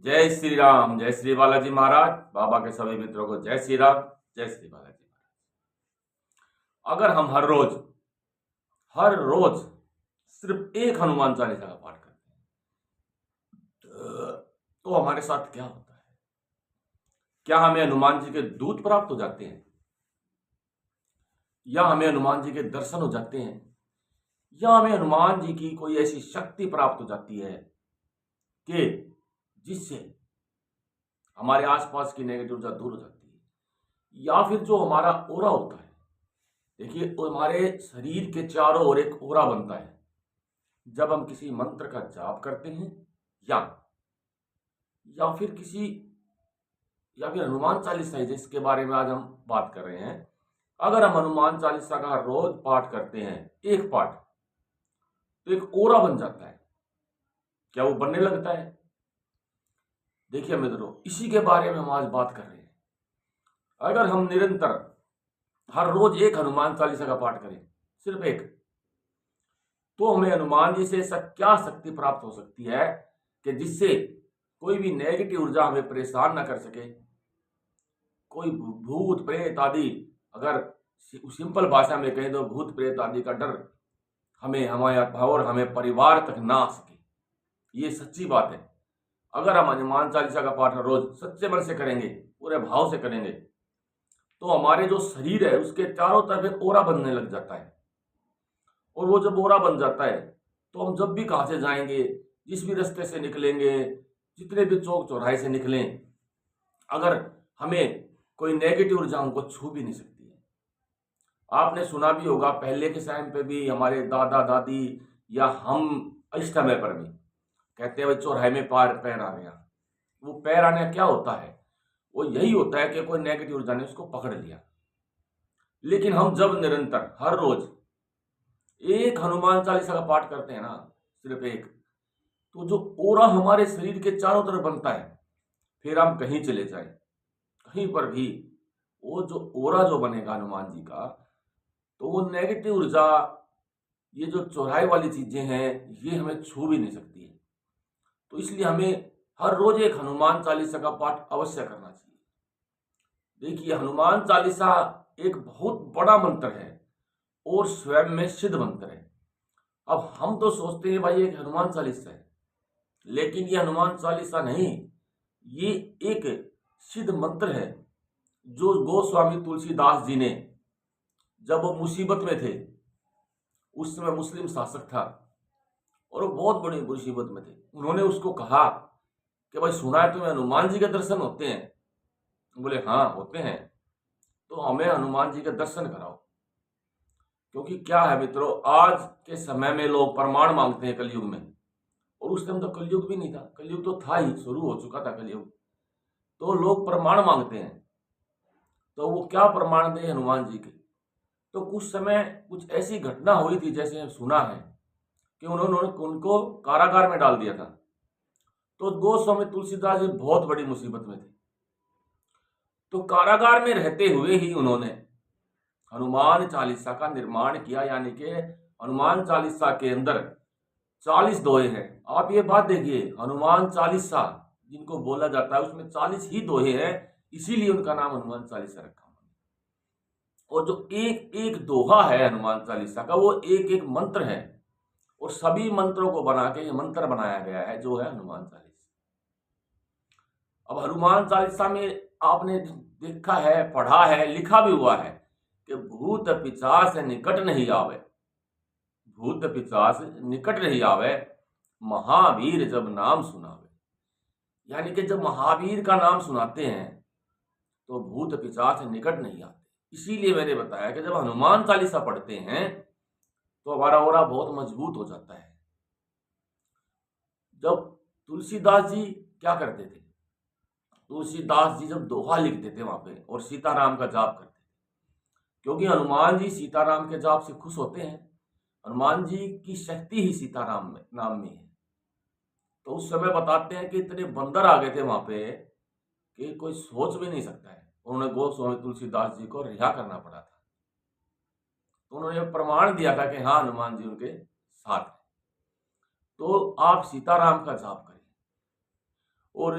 जय श्री राम, जय श्री बालाजी महाराज। बाबा के सभी मित्रों को जय श्री राम, जय श्री बालाजी महाराज। अगर हम हर रोज सिर्फ एक हनुमान चालीसा का पाठ करते हैं तो हमारे साथ क्या होता है? क्या हमें हनुमान जी के दूत प्राप्त हो जाते हैं, या हमें हनुमान जी के दर्शन हो जाते हैं, या हमें हनुमान जी की कोई ऐसी शक्ति प्राप्त हो जाती है कि जिससे हमारे आसपास की नेगेटिव ऊर्जा दूर हो जाती है, या फिर जो हमारा ओरा होता है। देखिए, हमारे शरीर के चारों ओर एक ओरा बनता है जब हम किसी मंत्र का जाप करते हैं, या या फिर किसी या फिर हनुमान चालीसा है जिसके बारे में आज हम बात कर रहे हैं। अगर हम हनुमान चालीसा का हर रोज पाठ करते हैं, एक पाठ, तो एक ओरा बन जाता है। क्या वो बनने लगता है? देखिए मित्रों, इसी के बारे में हम आज बात कर रहे हैं। अगर हम निरंतर हर रोज एक हनुमान चालीसा का पाठ करें, सिर्फ एक, तो हमें हनुमान जी से ऐसा क्या शक्ति प्राप्त हो सकती है कि जिससे कोई भी नेगेटिव ऊर्जा हमें परेशान ना कर सके। कोई भूत प्रेत आदि, अगर सिंपल भाषा में कहें तो भूत प्रेत आदि का डर हमें हमारे और हमें परिवार तक ना आ सके। ये सच्ची बात है। अगर हम हनुमान चालीसा का पाठ रोज सच्चे मन से करेंगे, पूरे भाव से करेंगे, तो हमारे जो शरीर है उसके चारों तरफ एक ओरा बनने लग जाता है। और वो जब ओरा बन जाता है तो हम जब भी कहाँ से जाएंगे, जिस भी रास्ते से निकलेंगे, जितने भी चौक चौराहे से निकलें, अगर हमें कोई नेगेटिव ऊर्जा हमको छू भी नहीं सकती है। आपने सुना भी होगा, पहले के टाइम पे भी हमारे दादा दादी या हम इस समय पर भी कहते हैं भाई चौराहे में पैर आ गया। वो पैर आने क्या होता है? वो यही होता है कि कोई नेगेटिव ऊर्जा ने उसको पकड़ लिया। लेकिन हम जब निरंतर हर रोज एक हनुमान चालीसा का पाठ करते हैं ना, सिर्फ एक, तो जो ओरा हमारे शरीर के चारों तरफ बनता है, फिर हम कहीं चले जाएं, कहीं पर भी वो जो ओरा जो बनेगा हनुमान जी का, तो वो नेगेटिव ऊर्जा, ये जो चौराहे वाली चीजें हैं, ये हमें छू भी नहीं सकती है। तो इसलिए हमें हर रोज एक हनुमान चालीसा का पाठ अवश्य करना चाहिए। देखिए, हनुमान चालीसा एक बहुत बड़ा मंत्र है और स्वयं में सिद्ध मंत्र है। अब हम तो सोचते हैं भाई एक हनुमान चालीसा है, लेकिन ये हनुमान चालीसा नहीं, ये एक सिद्ध मंत्र है जो गोस्वामी तुलसीदास जी ने, जब वो मुसीबत में थे, उस समय मुस्लिम शासक था और वो बहुत बड़ी मुसीबत में थे, उन्होंने उसको कहा कि भाई सुना है तुम्हें हनुमान जी के दर्शन होते हैं? बोले हाँ होते हैं, तो हमें हनुमान जी के दर्शन कराओ। क्योंकि क्या है मित्रों, आज के समय में लोग प्रमाण मांगते हैं कलयुग में, और उस टाइम तो कलयुग भी नहीं था, कलयुग तो था ही, शुरू हो चुका था कलयुग, तो लोग प्रमाण मांगते हैं। तो वो क्या प्रमाण दे हनुमान जी के? तो कुछ समय कुछ ऐसी घटना हुई थी, जैसे सुना है कि उन्होंने उनको कारागार में डाल दिया था। तो गोस्वामी तुलसीदास जी बहुत बड़ी मुसीबत में थे, तो कारागार में रहते हुए ही उन्होंने हनुमान चालीसा का निर्माण किया। यानी कि हनुमान चालीसा के अंदर 40 दोहे हैं। आप ये बात देखिए, हनुमान चालीसा जिनको बोला जाता है उसमें 40 ही दोहे हैं, इसीलिए उनका नाम हनुमान चालीसा रखा। और जो एक एक दोहा है हनुमान चालीसा का, वो एक एक मंत्र है, और सभी मंत्रों को बना के ये मंत्र बनाया गया है जो है हनुमान चालीसा। अब हनुमान चालीसा में आपने देखा है, पढ़ा है, लिखा भी हुआ है कि भूत पिशाच निकट नहीं आवे, भूत पिशाच निकट नहीं आवे, महावीर जब नाम सुनावे। यानी कि जब महावीर का नाम सुनाते हैं तो भूत पिशाच निकट नहीं आते। इसीलिए मैंने बताया कि जब हनुमान चालीसा पढ़ते हैं तो हमारा ओरा बहुत मजबूत हो जाता है। जब तुलसीदास जी क्या करते थे, तुलसीदास जी जब दोहा लिखते थे वहां पे और सीताराम का जाप करते थे, क्योंकि हनुमान जी सीताराम के जाप से खुश होते हैं। हनुमान जी की शक्ति ही सीताराम में नाम में है। तो उस समय बताते हैं कि इतने बंदर आ गए थे वहां पे कि कोई सोच भी नहीं सकता है। उन्होंने गोस्वामी तुलसीदास जी को रिहा करना पड़ा था। तो उन्होंने प्रमाण दिया था कि हाँ हनुमान जी उनके साथ हैं। तो आप सीताराम का जाप करें, और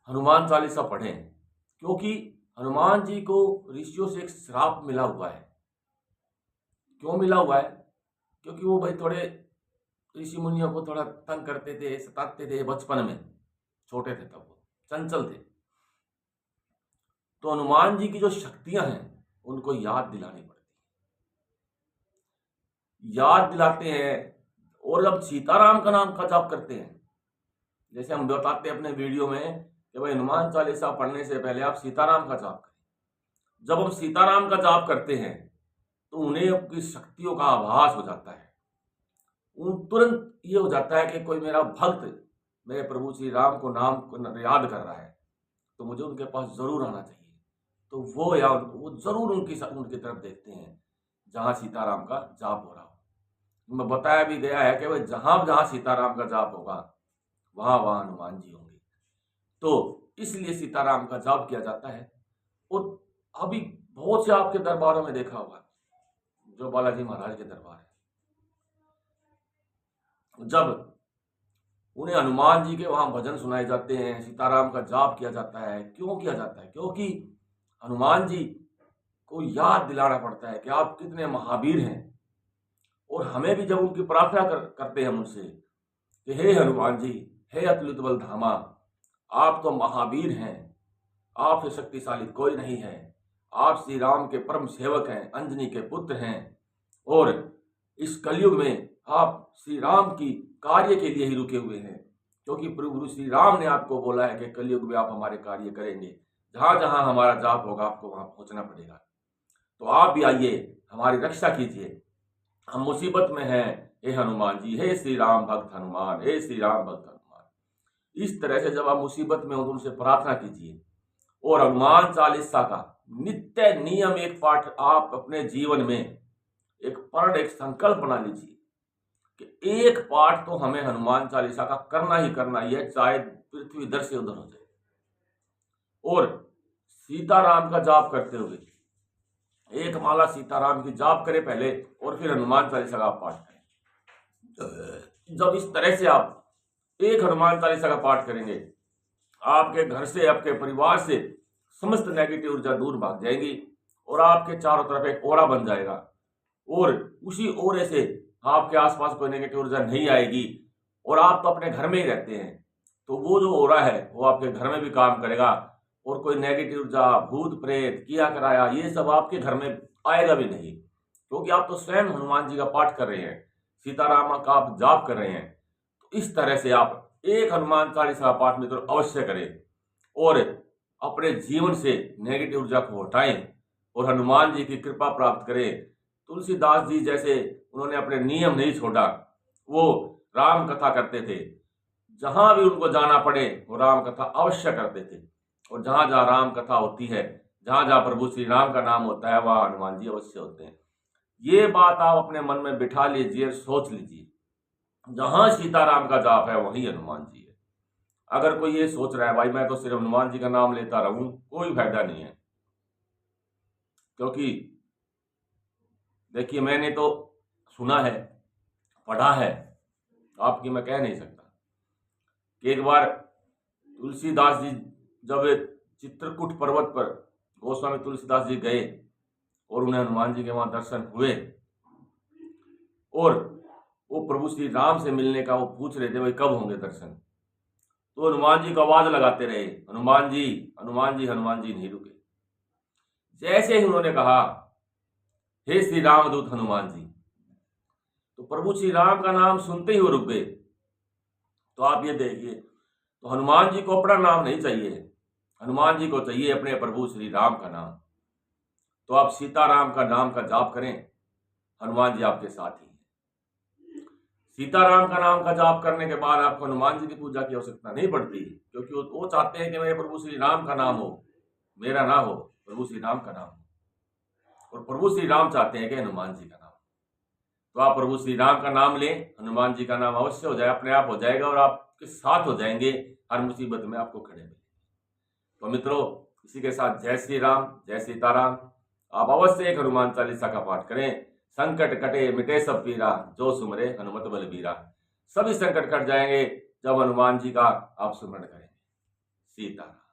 हनुमान चालीसा पढ़ें, क्योंकि हनुमान जी को ऋषियों से एक श्राप मिला हुआ है। क्यों मिला हुआ है? क्योंकि वो भाई थोड़े ऋषि मुनियों को थोड़ा तंग करते थे, सताते थे बचपन में, छोटे थे तब वो चंचल थे। तो हनुमान जी की जो शक्तियां हैं उनको याद दिलानी पड़ती है, याद दिलाते हैं। और जब सीताराम का नाम का जाप करते हैं, जैसे हम बताते हैं अपने वीडियो में कि भाई हनुमान चालीसा पढ़ने से पहले आप सीताराम का जाप करें। जब हम सीताराम का जाप करते हैं तो उन्हें अपनी शक्तियों का आभास हो जाता है। तुरंत ये हो जाता है कि कोई मेरा भक्त मेरे प्रभु श्री राम को नाम को याद कर रहा है, तो मुझे उनके पास जरूर आना चाहिए। तो वो जरूर उनकी तरफ देखते हैं जहां सीताराम का जाप हो रहा हो। मैं बताया भी गया है कि भाई जहां जहां सीताराम का जाप होगा वहां वहां हनुमान जी होंगे। तो इसलिए सीताराम का जाप किया जाता है। और अभी बहुत से आपके दरबारों में देखा होगा, जो बालाजी महाराज के दरबार है, जब उन्हें हनुमान जी के वहां भजन सुनाए जाते हैं, सीताराम का जाप किया जाता है। क्यों किया जाता है? क्योंकि हनुमान जी को याद दिलाना पड़ता है कि आप कितने महावीर हैं। और हमें भी जब उनकी प्रार्थना करते हैं हम उनसे कि हे हनुमान जी, हे अतुलित बल धामा, आप तो महावीर हैं, आपसे शक्तिशाली कोई नहीं है, आप श्री राम के परम सेवक हैं, अंजनी के पुत्र हैं, और इस कलयुग में आप श्री राम की कार्य के लिए ही रुके हुए हैं, क्योंकि प्रभु श्री राम ने आपको बोला है कि कलयुग में आप हमारे कार्य करेंगे, जहां जहां हमारा जाप होगा आपको वहां पहुंचना पड़ेगा। तो आप भी आइए, हमारी रक्षा कीजिए, हम मुसीबत में हैं, हे हनुमान जी, हे श्री राम भक्त हनुमान, हे श्री राम भक्त हनुमान। इस तरह से जब आप मुसीबत में हो तो उनसे प्रार्थना कीजिए। और हनुमान चालीसा का नित्य नियम एक पाठ आप अपने जीवन में एक संकल्प बना लीजिए कि एक पाठ तो हमें हनुमान चालीसा का करना ही है, चाहे पृथ्वी इधर से उधर हो जाए। और सीताराम का जाप करते हुए एक माला सीताराम की जाप करें पहले, और फिर हनुमान चालीसा का पाठ करें। जब इस तरह से आप एक हनुमान चालीसा का पाठ करेंगे, आपके घर से, आपके परिवार से समस्त नेगेटिव ऊर्जा दूर भाग जाएगी और आपके चारों तरफ एक ओरा बन जाएगा। और उसी ओरे से आपके आसपास कोई नेगेटिव ऊर्जा नहीं आएगी। और आप तो अपने घर में ही रहते हैं, तो वो जो ओरा है वो आपके घर में भी काम करेगा, और कोई नेगेटिव ऊर्जा, भूत प्रेत, किया कराया, ये सब आपके घर में आएगा भी नहीं, क्योंकि आप तो स्वयं हनुमान जी का पाठ कर रहे हैं, सीताराम का आप जाप कर रहे हैं। तो इस तरह से आप एक हनुमान चालीसा पाठ में तो अवश्य करें और अपने जीवन से नेगेटिव ऊर्जा को हटाएं और हनुमान जी की कृपा प्राप्त करें। तुलसीदास जी जैसे उन्होंने अपने नियम नहीं छोड़ा, वो राम कथा करते थे, जहां भी उनको जाना पड़े वो राम कथा अवश्य करते थे। और जहां जहां राम कथा होती है, जहां जहां प्रभु श्री राम का नाम होता है, वहां हनुमान जी अवश्य होते हैं। ये बात आप अपने मन में बिठा लीजिए, सोच लीजिए, जहां सीताराम का जाप है वहीं हनुमान जी है। अगर कोई ये सोच रहा है भाई मैं तो सिर्फ हनुमान जी का नाम लेता रहूं, कोई फायदा नहीं है। क्योंकि देखिए, मैंने तो सुना है, पढ़ा है, आपकी मैं कह नहीं सकता, कि एक बार तुलसीदास जी जब चित्रकूट पर्वत पर गोस्वामी तुलसीदास जी गए और उन्हें हनुमान जी के वहां दर्शन हुए, और वो प्रभु श्री राम से मिलने का वो पूछ रहे थे भाई कब होंगे दर्शन, तो हनुमान जी को आवाज लगाते रहे, हनुमान जी, हनुमान जी, हनुमान जी नहीं रुके। जैसे ही उन्होंने कहा हे श्री रामदूत हनुमान जी, तो प्रभु श्री राम का नाम सुनते ही वो रुक गए। तो आप ये देखिए, तो हनुमान जी को अपना नाम नहीं चाहिए, हनुमान जी को चाहिए अपने प्रभु श्री राम का नाम। तो आप सीताराम का नाम का जाप करें, हनुमान जी आपके साथ ही। सीताराम का नाम का जाप करने के बाद आपको हनुमान जी की पूजा की आवश्यकता नहीं पड़ती, क्योंकि वो चाहते हैं कि मेरे प्रभु श्री राम का नाम हो, मेरा ना हो, प्रभु श्री राम का नाम हो। और प्रभु श्री राम चाहते हैं कि हनुमान जी का नाम। तो आप प्रभु श्री राम का नाम लें, हनुमान जी का नाम अवश्य हो जाए, अपने आप हो जाएगा और आपके साथ हो जाएंगे, हर मुसीबत में आपको खड़े मिलेंगे। तो मित्रों, इसी के साथ जय श्री राम, जय सीताराम। आप अवश्य एक हनुमान चालीसा का पाठ करें। संकट कटे मिटे सब पीरा, जो सुमरे हनुमत बलबीरा। सभी संकट कट जाएंगे जब हनुमान जी का आप स्मरण करेंगे। सीताराम।